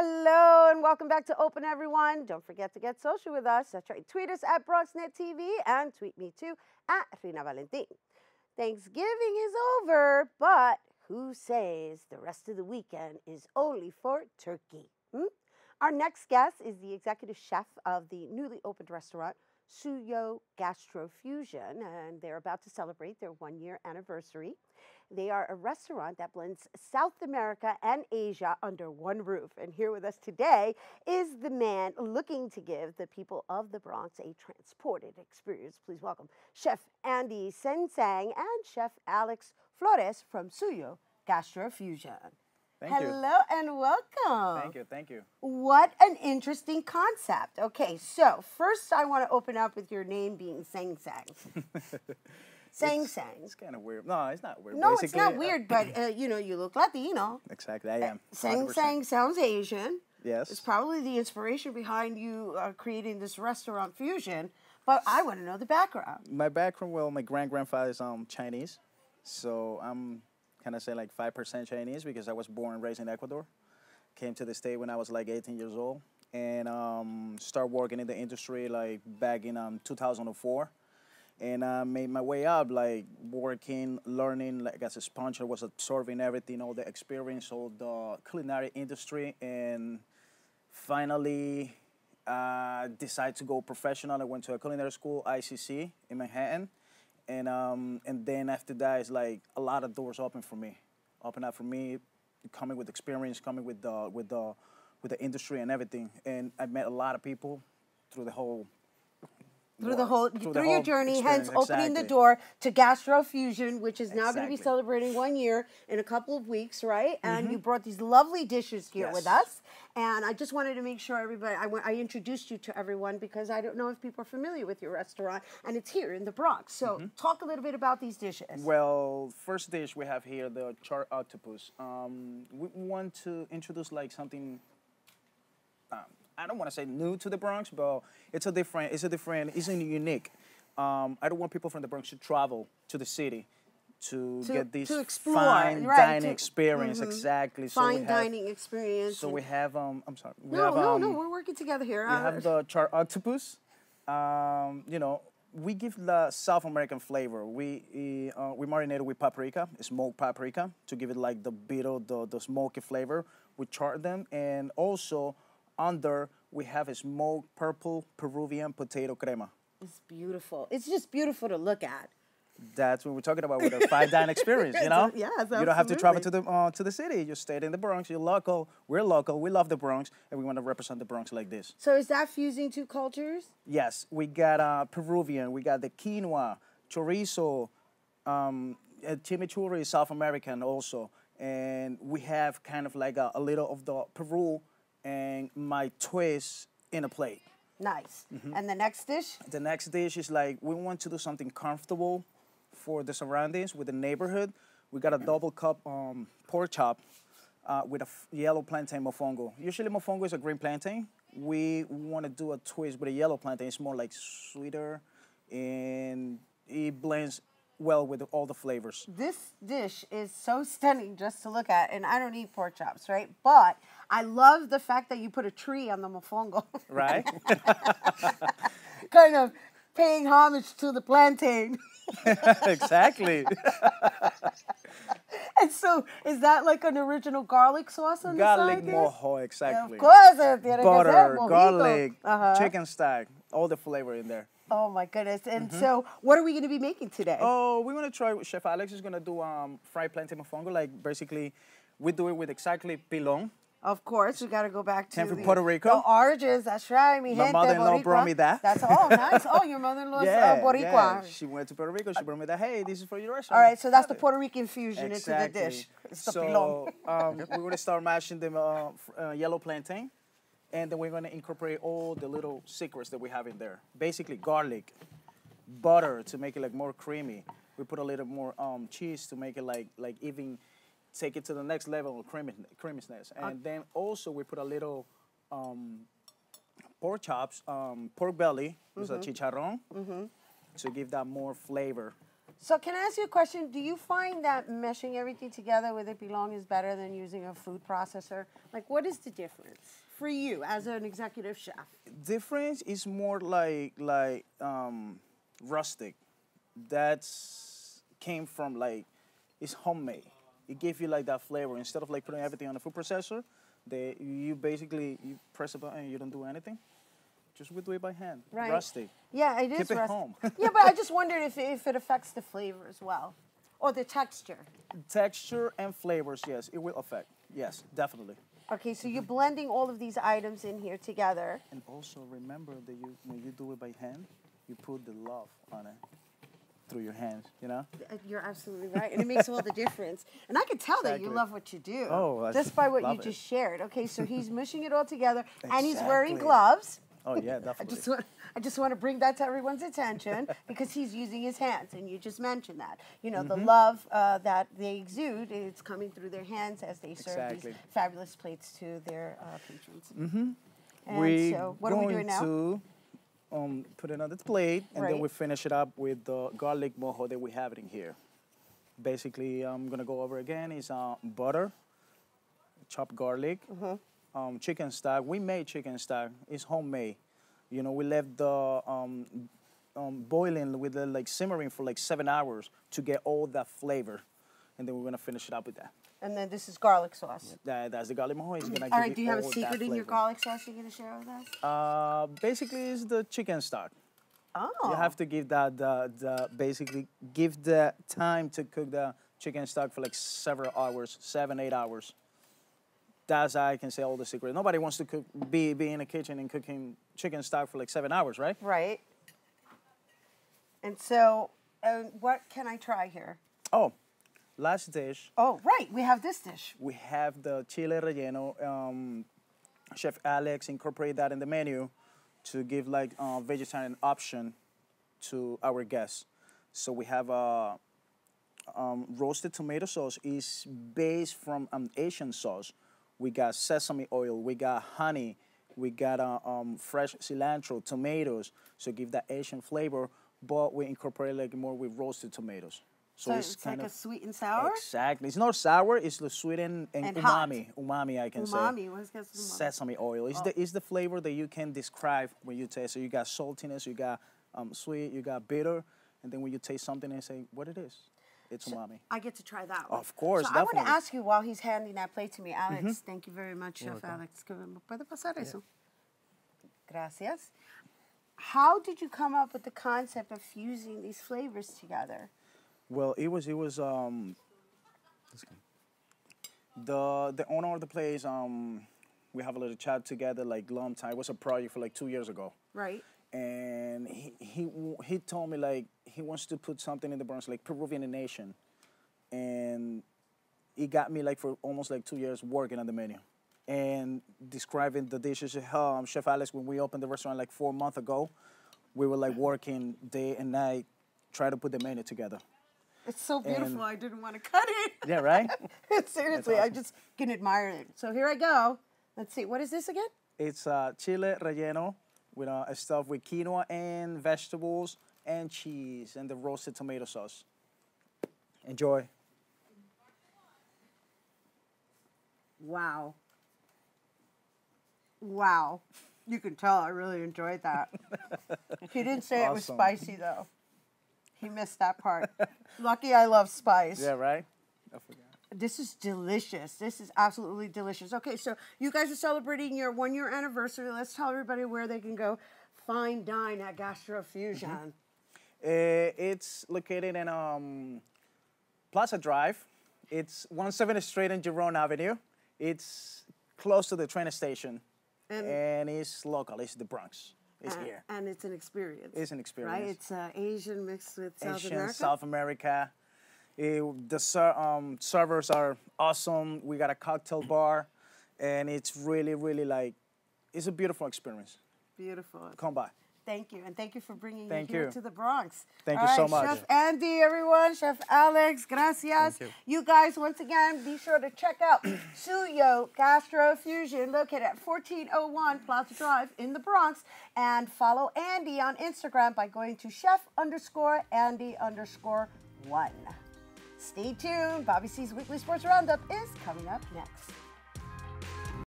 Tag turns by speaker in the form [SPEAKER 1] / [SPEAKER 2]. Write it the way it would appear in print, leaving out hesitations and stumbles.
[SPEAKER 1] Hello and welcome back to Open, everyone. Don't forget to get social with us. That's right. Tweet us at BronxNetTV and tweet me too at Rhina Valentin. Thanksgiving is over, but who says the rest of the weekend is only for turkey? Our next guest is the executive chef of the newly opened restaurant, SUYO Gastrofushion, and they're about to celebrate their one-year anniversary. They are a restaurant that blends South America and Asia under one roof. And here with us today is the man looking to give the people of the Bronx a transported experience. Please welcome Chef Andy Sensang and Chef Alex Flores from SUYO Gastrofushion.
[SPEAKER 2] Thank you.
[SPEAKER 1] Hello and welcome.
[SPEAKER 2] Thank you, thank you.
[SPEAKER 1] What an interesting concept. Okay, so first I want to open up with your name being Sang Sang. Sang Sang.
[SPEAKER 2] It's kind of weird. No, it's not weird.
[SPEAKER 1] No,
[SPEAKER 2] Basically,
[SPEAKER 1] it's not weird, but you know, you look Latino.
[SPEAKER 2] Exactly, I am.
[SPEAKER 1] Sang
[SPEAKER 2] 100%.
[SPEAKER 1] Sang sounds Asian.
[SPEAKER 2] Yes.
[SPEAKER 1] It's probably the inspiration behind you creating this restaurant fusion, but I want to know the background.
[SPEAKER 2] My background, well, my grandfather is Chinese, so I'm kind of say like 5% Chinese because I was born and raised in Ecuador. Came to the state when I was like 18 years old and started working in the industry like back in 2004. And I made my way up, like working, learning, like as a sponge. I was absorbing everything, all the experience, all the culinary industry, and finally decided to go professional. I went to a culinary school, ICC, in Manhattan. And then after that, it's like a lot of doors open for me, open up for me, coming with experience, coming with the industry and everything. And I met a lot of people through the whole.
[SPEAKER 1] Through your journey, hence opening the door to Gastrofusion, which is now going to be celebrating 1 year in a couple of weeks, right? And you brought these lovely dishes here with us. And I just wanted to make sure everybody, I introduced you to everyone because I don't know if people are familiar with your restaurant, and it's here in the Bronx. So talk a little bit about these dishes.
[SPEAKER 2] Well, first dish we have here, the charred octopus. We want to introduce like something, I don't want to say new to the Bronx, but it's unique. I don't want people from the Bronx to travel to the city to get this
[SPEAKER 1] explore,
[SPEAKER 2] fine dining experience. Exactly.
[SPEAKER 1] Fine dining experience.
[SPEAKER 2] So we have, I'm sorry.
[SPEAKER 1] No, we're working together here.
[SPEAKER 2] We have the charred octopus. You know, we give the South American flavor. We marinate it with paprika, smoked paprika, to give it like the bit of the smoky flavor. We char them, and also under, we have a smoked purple Peruvian potato crema.
[SPEAKER 1] It's beautiful. It's just beautiful to look at.
[SPEAKER 2] That's what we're talking about with a fine dining experience, you know?
[SPEAKER 1] Yes, absolutely.
[SPEAKER 2] You don't have to travel to the city. You stay in the Bronx. You're local. We're local. We love the Bronx, and we want to represent the Bronx like this.
[SPEAKER 1] So is that fusing two cultures?
[SPEAKER 2] Yes. We got Peruvian. We got the quinoa, chorizo, chimichurri, South American also. And we have kind of like a little of the Peru and my twist in a plate.
[SPEAKER 1] Nice. And the next dish? The
[SPEAKER 2] next dish is like, we want to do something comfortable for the surroundings with the neighborhood. We got a double cup pork chop with a yellow plantain mofongo. Usually mofongo is a green plantain. We want to do a twist with a yellow plantain. It's more like sweeter and it blends well with all the flavors.
[SPEAKER 1] This dish is so stunning just to look at, and I don't eat pork chops, right? But I love the fact that you put a tree on the mofongo.
[SPEAKER 2] Right?
[SPEAKER 1] Kind of paying homage to the plantain.
[SPEAKER 2] Exactly.
[SPEAKER 1] And so, is that like an original garlic sauce on the side?
[SPEAKER 2] Garlic mojo, exactly.
[SPEAKER 1] Of course,
[SPEAKER 2] butter, garlic, chicken stack, all the flavor in there.
[SPEAKER 1] Oh my goodness! And so, what are we going to be making today?
[SPEAKER 2] Oh, we're going to try. Chef Alex is going to do fried plantain mofongo. Like basically, we do it with exactly pilon.
[SPEAKER 1] Of course, we got to go back to
[SPEAKER 2] from Puerto Rico.
[SPEAKER 1] The origins. That's right, mi gente.
[SPEAKER 2] My mother-in-law brought me that.
[SPEAKER 1] That's nice. Oh, your mother-in-law's Boricua.
[SPEAKER 2] Yeah. She went to Puerto Rico. She brought me that. Hey, this is for your restaurant.
[SPEAKER 1] All right, so that's the Puerto Rican fusion into the dish. It's the pilon.
[SPEAKER 2] We're going to start mashing the yellow plantain, and then we're going to incorporate all the little secrets that we have in there. Basically, garlic, butter to make it like more creamy. We put a little more cheese to make it like even take it to the next level of creaminess. And then also we put a little pork chops, pork belly, with a chicharrón, to give that more flavor.
[SPEAKER 1] So can I ask you a question? Do you find that meshing everything together with It Belong is better than using a food processor? Like, what is the difference for you as an executive chef?
[SPEAKER 2] Difference is more like rustic. That's came from like it's homemade. It gave you like that flavor instead of like putting everything on a food processor. You basically you press a button and you don't do anything. Just we do it by hand.
[SPEAKER 1] Right.
[SPEAKER 2] Rustic.
[SPEAKER 1] Yeah, it is
[SPEAKER 2] Keep it
[SPEAKER 1] rustic.
[SPEAKER 2] home.
[SPEAKER 1] Yeah, but I just wondered if it affects the flavor as well, or the texture.
[SPEAKER 2] Texture and flavors, yes, it will affect. Yes, definitely.
[SPEAKER 1] Okay, so you're blending all of these items in here together.
[SPEAKER 2] And also remember that when you do it by hand, you put the love on it through your hands, you know?
[SPEAKER 1] You're absolutely right, and it makes all the difference. And I can tell that you
[SPEAKER 2] Exactly.
[SPEAKER 1] love what you do.
[SPEAKER 2] Oh, I
[SPEAKER 1] just by what you
[SPEAKER 2] love it.
[SPEAKER 1] just shared. Okay, so he's mushing it all together, and he's wearing
[SPEAKER 2] Exactly.
[SPEAKER 1] gloves.
[SPEAKER 2] Oh yeah, definitely.
[SPEAKER 1] I just want to bring that to everyone's attention because he's using his hands, and you just mentioned that. You know, the love that they exude, it's coming through their hands as they serve
[SPEAKER 2] Exactly.
[SPEAKER 1] these fabulous plates to their patrons. And
[SPEAKER 2] We're
[SPEAKER 1] so, what are we doing now?
[SPEAKER 2] going to put it on the plate, and
[SPEAKER 1] Right.
[SPEAKER 2] then we finish it up with the garlic mojo that we have it in here. Basically, I'm gonna go over again. Is butter, chopped garlic, chicken stock. We made chicken stock. It's homemade. You know, we left the boiling with the like simmering for like 7 hours to get all that flavor, and then we're gonna finish it up with that.
[SPEAKER 1] And then this is garlic sauce.
[SPEAKER 2] That's the garlic mojo. It's gonna
[SPEAKER 1] All right,
[SPEAKER 2] give
[SPEAKER 1] do you have a
[SPEAKER 2] all that
[SPEAKER 1] secret in your
[SPEAKER 2] flavor.
[SPEAKER 1] garlic sauce you're going to share with us?
[SPEAKER 2] Basically, it's the chicken stock.
[SPEAKER 1] Oh.
[SPEAKER 2] You have to give that the basically give the time to cook the chicken stock for like several hours, 7-8 hours. That's how I can say all the secret. Nobody wants to cook, be in the kitchen and cooking chicken stock for like 7 hours, right?
[SPEAKER 1] Right. And so, what can I try here?
[SPEAKER 2] Oh, last dish.
[SPEAKER 1] Oh, right, we have this dish.
[SPEAKER 2] We have the Chile Relleno. Chef Alex incorporated that in the menu to give like a vegetarian option to our guests. So we have a roasted tomato sauce is based from an Asian sauce. We got sesame oil, we got honey, we got fresh cilantro, tomatoes, so give that Asian flavor, but we incorporate like more with roasted tomatoes.
[SPEAKER 1] So it's
[SPEAKER 2] kind
[SPEAKER 1] like
[SPEAKER 2] of
[SPEAKER 1] a sweet and sour?
[SPEAKER 2] Exactly. It's not sour, it's the sweet and
[SPEAKER 1] hot.
[SPEAKER 2] umami I can say.
[SPEAKER 1] Umami, what's that?
[SPEAKER 2] Sesame oil. It's the flavor that you can describe when you taste. So you got saltiness, you got sweet, you got bitter, and then when you taste something and say what it is, it's umami.
[SPEAKER 1] I get to try that one.
[SPEAKER 2] Of course,
[SPEAKER 1] so I want
[SPEAKER 2] definitely.
[SPEAKER 1] to ask you while he's handing that plate to me, Alex, thank you very much, Chef Alex. ¿Me puede pasar eso? Gracias. How did you come up with the concept of fusing these flavors together?
[SPEAKER 2] Well, it was the owner of the place. We have a little chat together like long time. It was a project for like 2 years ago.
[SPEAKER 1] Right.
[SPEAKER 2] And he told me like he wants to put something in the Bronx like Peruvian nation, and it got me like for almost like 2 years working on the menu and describing the dishes. Chef Alex, when we opened the restaurant like 4 months ago, we were like working day and night, trying to put the menu together.
[SPEAKER 1] It's so beautiful, I didn't want to cut it.
[SPEAKER 2] Yeah, right?
[SPEAKER 1] Seriously, I just can admire it. So here I go. Let's see, what is this again?
[SPEAKER 2] It's Chile Relleno with stuff with quinoa and vegetables and cheese and the roasted tomato sauce. Enjoy.
[SPEAKER 1] Wow. Wow. You can tell I really enjoyed that. He didn't say it was
[SPEAKER 2] Awesome.
[SPEAKER 1] spicy, though. He missed that part. Lucky I love spice.
[SPEAKER 2] Yeah, right? I forgot.
[SPEAKER 1] This is delicious. This is absolutely delicious. Okay, so you guys are celebrating your 1-year anniversary. Let's tell everybody where they can go fine dine at Gastrofusion.
[SPEAKER 2] It's located in Plaza Drive. It's 170th Street and Jerome Avenue. It's close to the train station. And it's local. It's the Bronx. It's here.
[SPEAKER 1] And it's an experience.
[SPEAKER 2] It's an experience.
[SPEAKER 1] Right? It's Asian mixed with South
[SPEAKER 2] Asian,
[SPEAKER 1] America.
[SPEAKER 2] South America. The servers are awesome. We got a cocktail bar. And it's really, really like, it's a beautiful experience.
[SPEAKER 1] Beautiful.
[SPEAKER 2] Come by.
[SPEAKER 1] Thank you, and thank you for bringing
[SPEAKER 2] Thank
[SPEAKER 1] me here
[SPEAKER 2] you.
[SPEAKER 1] to the Bronx.
[SPEAKER 2] Thank
[SPEAKER 1] All
[SPEAKER 2] you so
[SPEAKER 1] right,
[SPEAKER 2] much.
[SPEAKER 1] Chef Andy, everyone, Chef Alex, gracias.
[SPEAKER 3] Thank
[SPEAKER 1] You guys, once again, be sure to check out SUYO Gastrofushion, located at 1401 Plaza Drive in the Bronx, and follow Andy on Instagram by going to chef_Andy_1. 1. Stay tuned. Bobby C's Weekly Sports Roundup is coming up next.